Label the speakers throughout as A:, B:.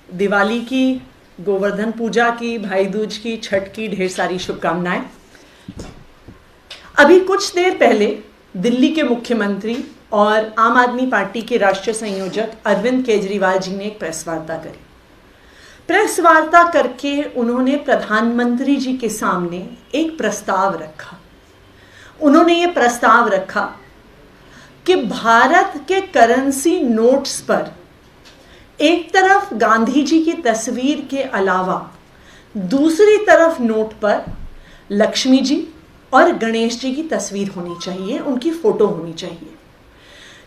A: दिवाली की, गोवर्धन पूजा की, भाई दूज की, छठ की ढेर सारी शुभकामनाएं। अभी कुछ देर पहले दिल्ली के मुख्यमंत्री और आम आदमी पार्टी के राष्ट्रीय संयोजक अरविंद केजरीवाल जी ने एक प्रेस वार्ता करी। प्रेस वार्ता करके उन्होंने प्रधानमंत्री जी के सामने एक प्रस्ताव रखा। उन्होंने ये प्रस्ताव रखा कि भारत के करेंसी नोट्स पर एक तरफ गांधी जी की तस्वीर के अलावा दूसरी तरफ नोट पर लक्ष्मी जी और गणेश जी की तस्वीर होनी चाहिए, उनकी फोटो होनी चाहिए,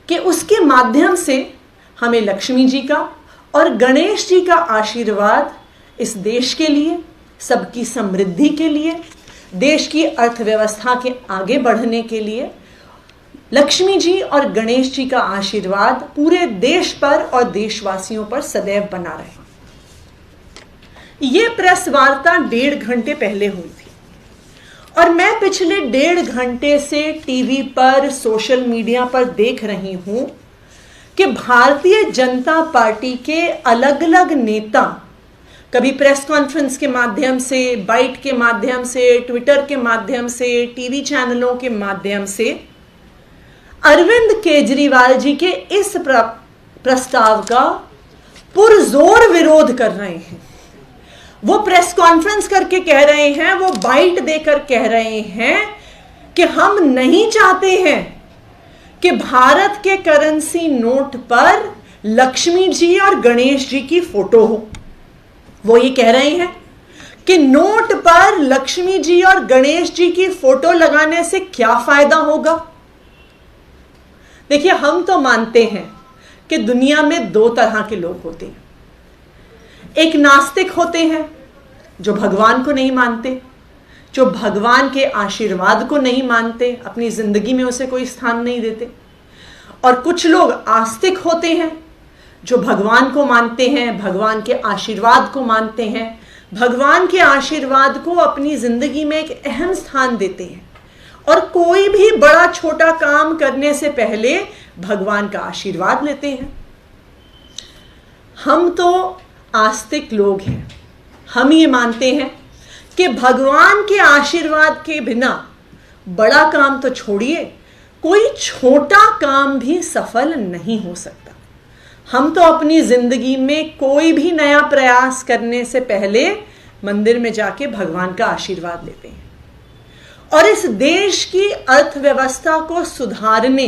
A: कि उसके माध्यम से हमें लक्ष्मी जी का और गणेश जी का आशीर्वाद इस देश के लिए, सबकी समृद्धि के लिए, देश की अर्थव्यवस्था के आगे बढ़ने के लिए लक्ष्मी जी और गणेश जी का आशीर्वाद पूरे देश पर और देशवासियों पर सदैव बना रहे। ये प्रेस वार्ता 1.5 घंटे पहले हुई थी और मैं पिछले 1.5 घंटे से टीवी पर, सोशल मीडिया पर देख रही हूं कि भारतीय जनता पार्टी के अलग अलग नेता कभी प्रेस कॉन्फ्रेंस के माध्यम से, बाइट के माध्यम से, ट्विटर के माध्यम से, टीवी चैनलों के माध्यम से अरविंद केजरीवाल जी के इस प्रस्ताव का पुरजोर विरोध कर रहे हैं। वो प्रेस कॉन्फ्रेंस करके कह रहे हैं, वो बाइट देकर कह रहे हैं कि हम नहीं चाहते हैं कि भारत के करेंसी नोट पर लक्ष्मी जी और गणेश जी की फोटो हो। वो ये कह रहे हैं कि नोट पर लक्ष्मी जी और गणेश जी की फोटो लगाने से क्या फायदा होगा। देखिए, हम तो मानते हैं कि दुनिया में 2 तरह के लोग होते हैं। एक नास्तिक होते हैं जो भगवान को नहीं मानते, जो भगवान के आशीर्वाद को नहीं मानते, अपनी जिंदगी में उसे कोई स्थान नहीं देते। और कुछ लोग आस्तिक होते हैं जो भगवान को मानते हैं, भगवान के आशीर्वाद को मानते हैं, भगवान के आशीर्वाद को अपनी जिंदगी में एक अहम स्थान देते हैं और कोई भी बड़ा छोटा काम करने से पहले भगवान का आशीर्वाद लेते हैं। हम तो आस्तिक लोग हैं। हम ये मानते हैं कि भगवान के आशीर्वाद के बिना बड़ा काम तो छोड़िए, कोई छोटा काम भी सफल नहीं हो सकता। हम तो अपनी जिंदगी में कोई भी नया प्रयास करने से पहले मंदिर में जाके भगवान का आशीर्वाद लेते हैं। और इस देश की अर्थव्यवस्था को सुधारने,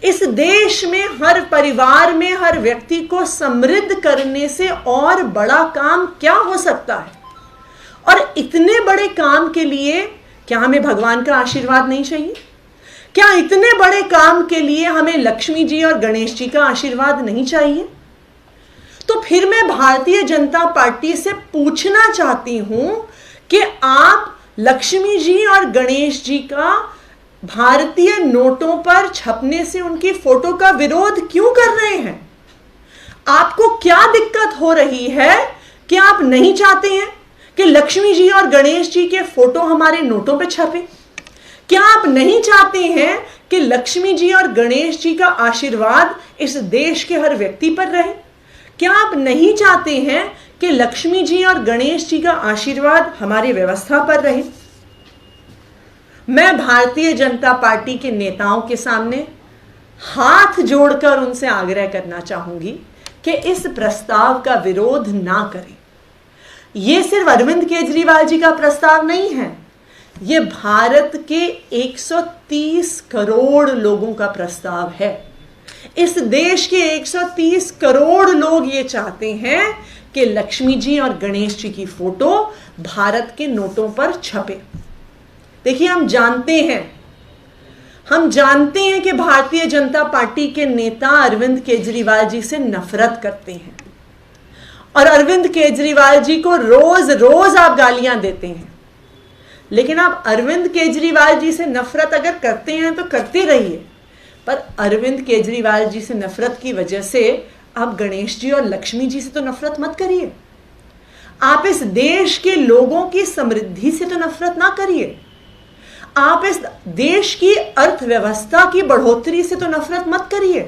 A: इस देश में हर परिवार में हर व्यक्ति को समृद्ध करने से और बड़ा काम क्या हो सकता है। और इतने बड़े काम के लिए क्या हमें भगवान का आशीर्वाद नहीं चाहिए? क्या इतने बड़े काम के लिए हमें लक्ष्मी जी और गणेश जी का आशीर्वाद नहीं चाहिए? तो फिर मैं भारतीय जनता पार्टी से पूछना चाहती हूं कि आप लक्ष्मी जी और गणेश जी का भारतीय नोटों पर छपने से उनकी फोटो का विरोध क्यों कर रहे हैं? आपको क्या दिक्कत हो रही है कि आप नहीं चाहते हैं कि लक्ष्मी जी और गणेश जी के फोटो हमारे नोटों पर छपे? क्या आप नहीं चाहते हैं कि लक्ष्मी जी और गणेश जी का आशीर्वाद इस देश के हर व्यक्ति पर रहे? क्या आप नहीं चाहते हैं कि लक्ष्मी जी और गणेश जी का आशीर्वाद हमारी व्यवस्था पर रहे? मैं भारतीय जनता पार्टी के नेताओं के सामने हाथ जोड़कर उनसे आग्रह करना चाहूंगी कि इस प्रस्ताव का विरोध ना करें। यह सिर्फ अरविंद केजरीवाल जी का प्रस्ताव नहीं है, यह भारत के 130 करोड़ लोगों का प्रस्ताव है। इस देश के 130 करोड़ लोग ये चाहते हैं कि लक्ष्मी जी और गणेश जी की फोटो भारत के नोटों पर छपे। देखिए, हम जानते हैं कि भारतीय जनता पार्टी के नेता अरविंद केजरीवाल जी से नफरत करते हैं और अरविंद केजरीवाल जी को रोज रोज आप गालियां देते हैं। लेकिन आप अरविंद केजरीवाल जी से नफरत अगर करते हैं तो करते रहिए, पर अरविंद केजरीवाल जी से नफरत की वजह से आप गणेश जी और लक्ष्मी जी से तो नफरत मत करिए। आप इस देश के लोगों की समृद्धि से तो नफरत ना करिए। आप इस देश की अर्थव्यवस्था की बढ़ोतरी से तो नफरत मत करिए।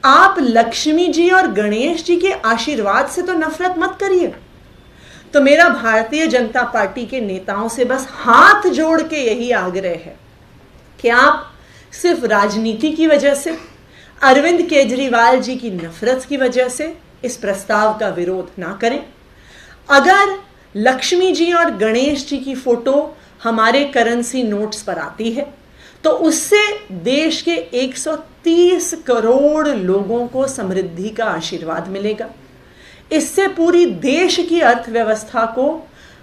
A: आप लक्ष्मी जी और गणेश जी के आशीर्वाद से तो नफरत मत करिए। तो मेरा भारतीय जनता पार्टी के नेताओं से बस हाथ जोड़ के यही आग्रह है कि आप सिर्फ राजनीति की वजह से, अरविंद केजरीवाल जी की नफरत की वजह से इस प्रस्ताव का विरोध ना करें। अगर लक्ष्मी जी और गणेश जी की फोटो हमारे करेंसी नोट्स पर आती है तो उससे देश के 130 करोड़ लोगों को समृद्धि का आशीर्वाद मिलेगा। इससे पूरी देश की अर्थव्यवस्था को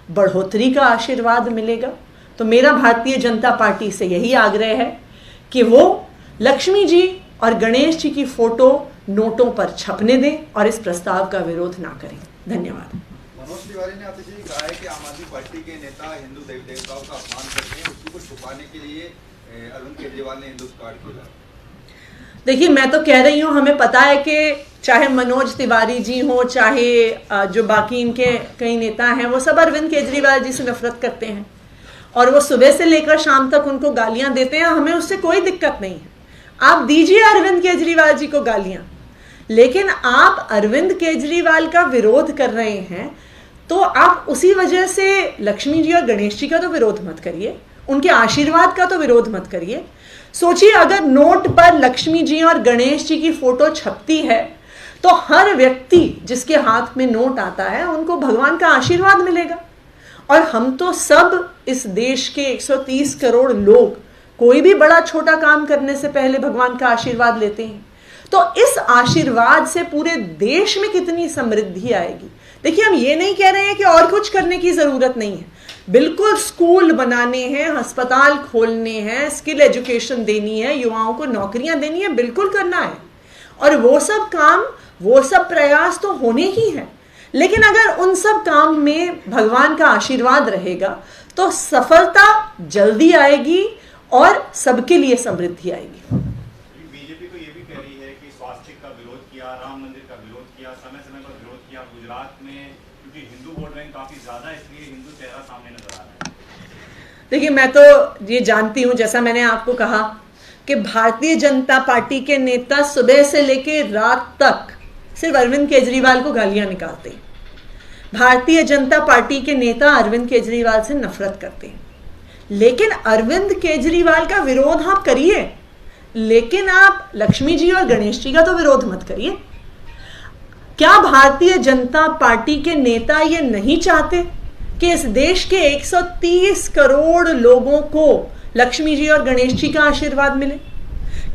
A: बढ़ोतरी का आशीर्वाद मिलेगा। तो मेरा भारतीय जनता पार्टी से यही आग्रह है कि वो लक्ष्मी जी और गणेश जी की फोटो नोटों पर छपने दें और इस प्रस्ताव का विरोध ना करें। धन्यवाद।
B: मनोज तिवारी ने आपसे कहा है कि आम आदमी पार्टी के नेता हिंदू देवी देवताओं का अपमान करते हैं, उसी को छुपाने के लिए अरविंद केजरीवाल ने हिंदू कार्ड खोला।
A: देखिए, मैं तो कह रही हूँ, हमें पता है कि चाहे मनोज तिवारी जी हो, चाहे जो बाकी इनके कई नेता हैं, वो सब अरविंद केजरीवाल जी से नफरत करते हैं और वो सुबह से लेकर शाम तक उनको गालियां देते हैं। हमें उससे कोई दिक्कत नहीं है, आप दीजिए अरविंद केजरीवाल जी को गालियां, लेकिन आप अरविंद केजरीवाल का विरोध कर रहे हैं तो आप उसी वजह से लक्ष्मी जी और गणेश जी का तो विरोध मत करिए, उनके आशीर्वाद का तो विरोध मत करिए। सोचिए, अगर नोट पर लक्ष्मी जी और गणेश जी की फोटो छपती है तो हर व्यक्ति जिसके हाथ में नोट आता है उनको भगवान का आशीर्वाद मिलेगा। और हम तो सब इस देश के 130 करोड़ लोग कोई भी बड़ा छोटा काम करने से पहले भगवान का आशीर्वाद लेते हैं। तो इस आशीर्वाद से पूरे देश में कितनी समृद्धि आएगी। देखिए, हम ये नहीं कह रहे हैं कि और कुछ करने की जरूरत नहीं है, बिल्कुल स्कूल बनाने हैं, अस्पताल खोलने हैं, स्किल एजुकेशन देनी है, युवाओं को नौकरियां देनी है, बिल्कुल करना है और वो सब काम, वो सब प्रयास तो होने ही हैं। लेकिन अगर उन सब काम में भगवान का आशीर्वाद रहेगा तो सफलता जल्दी आएगी और सबके लिए समृद्धि आएगी।
C: बीजेपी तो ये भी कह रही है कि स्वास्थ्य का विरोध किया, राम मंदिर का विरोध किया, समय समय पर विरोध किया। गुजरात में क्योंकि हिंदू वोट बैंक काफी ज्यादा है, इसलिए हिंदू चेहरा सामने नजर आ रहा है।
A: देखिए, मैं तो ये जानती हूं, जैसा मैंने आपको कहा कि भारतीय जनता पार्टी के नेता सुबह से लेकर रात तक सिर्फ अरविंद केजरीवाल को गालियां निकालते हैं। भारतीय जनता पार्टी के नेता अरविंद केजरीवाल से नफरत करते हैं, लेकिन अरविंद केजरीवाल का विरोध आप करिए, लेकिन आप लक्ष्मी जी और गणेश जी का तो विरोध मत करिए। क्या भारतीय जनता पार्टी के नेता ये नहीं चाहते कि इस देश के 130 करोड़ लोगों को लक्ष्मी जी और गणेश जी का आशीर्वाद मिले?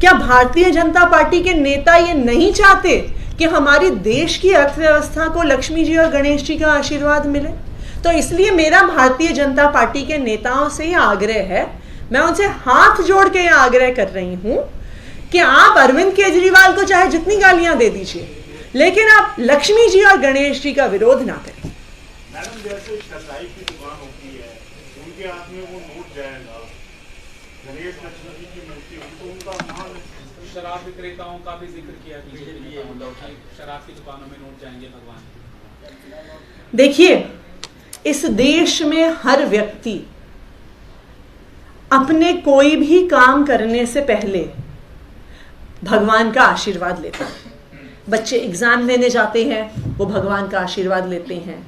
A: क्या भारतीय जनता पार्टी के नेता ये नहीं चाहते कि हमारी देश की अर्थव्यवस्था को लक्ष्मी जी और गणेश जी का आशीर्वाद मिले? तो इसलिए मेरा भारतीय जनता पार्टी के नेताओं से यह आग्रह है, मैं उनसे हाथ जोड़ के यह आग्रह कर रही हूं कि आप अरविंद केजरीवाल को चाहे जितनी गालियां दे दीजिए, लेकिन आप लक्ष्मी जी और गणेश जी का विरोध ना करें।
C: मैडम, जैसे शरदाई की दुकान होती है, उनके हाथ में वो नोट जाएगा, गणेश लक्ष्मी जी की मूर्ति होगी तो उनका मान।
D: शराब विक्रेताओं का भी जिक्र किया कीजिए, शराब की दुकानों में नोट जाएंगे भगवान।
A: देखिए, इस देश में हर व्यक्ति अपने कोई भी काम करने से पहले भगवान का आशीर्वाद लेता है। बच्चे एग्जाम देने जाते हैं, वो भगवान का आशीर्वाद लेते हैं।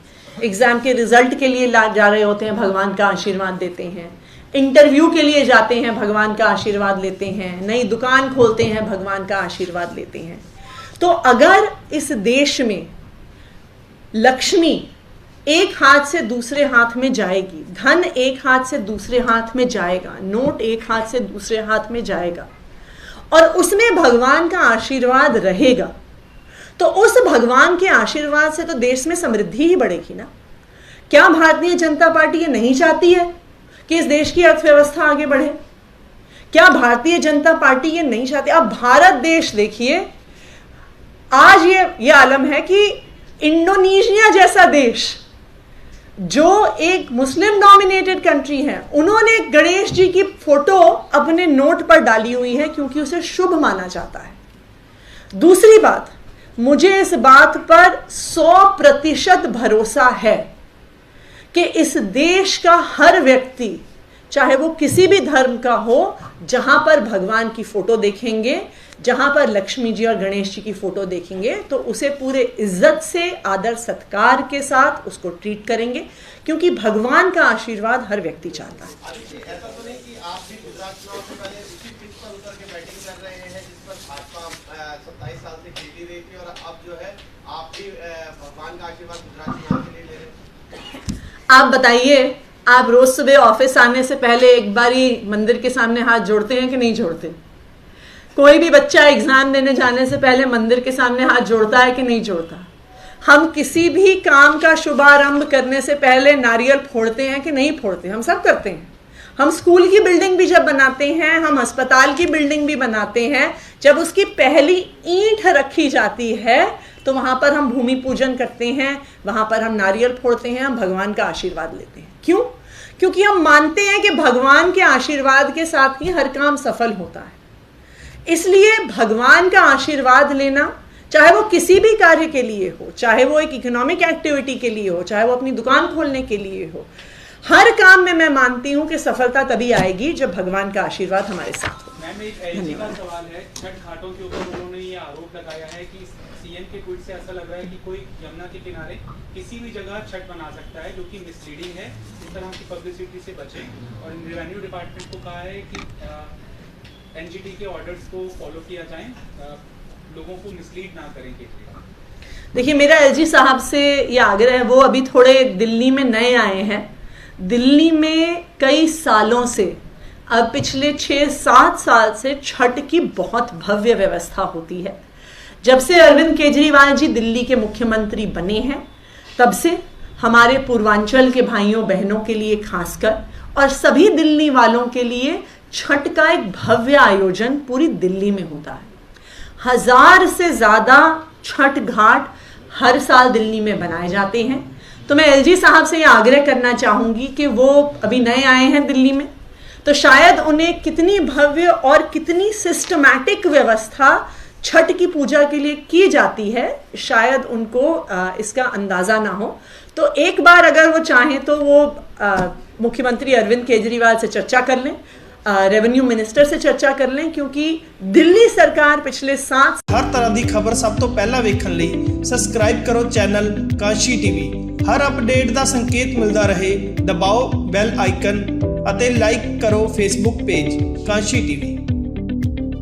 A: एग्जाम के रिजल्ट के लिए जा रहे होते हैं, भगवान का आशीर्वाद देते हैं। इंटरव्यू के लिए जाते हैं, भगवान का आशीर्वाद लेते हैं। नई दुकान खोलते हैं, भगवान का आशीर्वाद लेते हैं। तो अगर इस देश में लक्ष्मी एक हाथ से दूसरे हाथ में जाएगी, धन एक हाथ से दूसरे हाथ में जाएगा, नोट एक हाथ से दूसरे हाथ में जाएगा और उसमें भगवान का आशीर्वाद रहेगा, तो उस भगवान के आशीर्वाद से तो देश में समृद्धि ही बढ़ेगी ना। क्या भारतीय जनता पार्टी ये नहीं चाहती है कि इस देश की अर्थव्यवस्था आगे बढ़े? क्या भारतीय जनता पार्टी ये नहीं चाहती? अब भारत देश देखिए, आज ये आलम है कि इंडोनेशिया जैसा देश जो एक मुस्लिम डोमिनेटेड कंट्री है, उन्होंने गणेश जी की फोटो अपने नोट पर डाली हुई है क्योंकि उसे शुभ माना जाता है। दूसरी बात, मुझे इस बात पर 100% भरोसा है कि इस देश का हर व्यक्ति चाहे वो किसी भी धर्म का हो, जहां पर भगवान की फोटो देखेंगे, जहां पर लक्ष्मी जी और गणेश जी की फोटो देखेंगे, तो उसे पूरे इज्जत से, आदर सत्कार के साथ उसको ट्रीट करेंगे, क्योंकि भगवान का आशीर्वाद हर व्यक्ति चाहता है।
E: ऐसा तो नहीं कि आप भी गुजरात चुनाव से पहले उसी पिच पर उतर के बैटिंग कर रहे हैं जिस पर भाजपा 27 साल से खेली रही थी, और अब जो है आप भी भगवान का आशीर्वाद गुजरात चुनाव के लिए ले रहे हैं? आप
A: बताइए, आप रोज सुबह ऑफिस आने से पहले एक बारी मंदिर के सामने हाथ जोड़ते हैं कि नहीं जोड़ते? कोई भी बच्चा एग्जाम देने जाने से पहले मंदिर के सामने हाथ जोड़ता है कि नहीं जोड़ता? हम किसी भी काम का शुभारंभ करने से पहले नारियल फोड़ते हैं कि नहीं फोड़ते? हम सब करते हैं। हम स्कूल की बिल्डिंग भी जब बनाते हैं, हम अस्पताल की बिल्डिंग भी बनाते हैं, जब उसकी पहली ईंट रखी जाती है तो वहां पर हम भूमि पूजन करते हैं, वहां पर हम नारियल फोड़ते हैं, हम भगवान का आशीर्वाद लेते हैं। क्यों? क्योंकि हम मानते हैं कि भगवान के आशीर्वाद के साथ ही हर काम सफल होता है। इसलिए भगवान का आशीर्वाद लेना, चाहे वो किसी भी कार्य के लिए हो, चाहे वो एक इकोनॉमिक एक्टिविटी के लिए हो, चाहे वो अपनी दुकान खोलने के लिए हो, हर काम में मैं मानती हूं कि सफलता तभी आएगी जब भगवान का आशीर्वाद हमारे साथ हो।
D: मैम, एक एलजी का सवाल है, छठ घाटों के ऊपर उन्होंने ये आरोप लगाया है कि सीएम के ट्वीट से ऐसा लग रहा है कि कोई यमुना के किनारे किसी भी जगह छठ बना सकता है, जो कि मिसलीडिंग है। इस तरह की पब्लिसिटी से बचें। और रेवेन्यू डिपार्टमेंट को कहा है कि एनजीटी के ऑर्डर्स को फॉलो किया जाए, लोगों को मिसलीड ना करें।
A: देखिए, मेरा एलजी साहब से ये आग्रह है, वो अभी थोड़े दिल्ली में नए आए हैं। दिल्ली में कई सालों से, अब पिछले 6-7 साल से छठ की बहुत भव्य व्यवस्था होती है। जब से अरविंद केजरीवाल जी दिल्ली के मुख्यमंत्री बने हैं, तब से हमारे पूर्वांचल के भाइयों बहनों के लिए खासकर, और सभी दिल्ली वालों के लिए छठ का एक भव्य आयोजन पूरी दिल्ली में होता है। 1000 से ज्यादा छठ घाट हर साल दिल्ली में बनाए जाते हैं। तो मैं एलजी साहब से ये आग्रह करना चाहूंगी कि वो अभी नए आए हैं दिल्ली में, तो शायद उन्हें कितनी भव्य और कितनी सिस्टमैटिक व्यवस्था छठ की पूजा के लिए की जाती है, शायद उनको इसका अंदाजा ना हो। तो एक बार अगर वो चाहें तो वो मुख्यमंत्री अरविंद केजरीवाल से चर्चा कर लें, रेवेन्यू मिनिस्टर से चर्चा कर लें, क्योंकि दिल्ली सरकार पिछले 7
F: हर तरह की खबर सब तो पहला वेखण लई सबसक्राइब करो चैनल कांशी टीवी। हर अपडेट का संकेत मिलता रहे, दबाओ बैल आइकन अते लाइक करो फेसबुक पेज कांशी टीवी।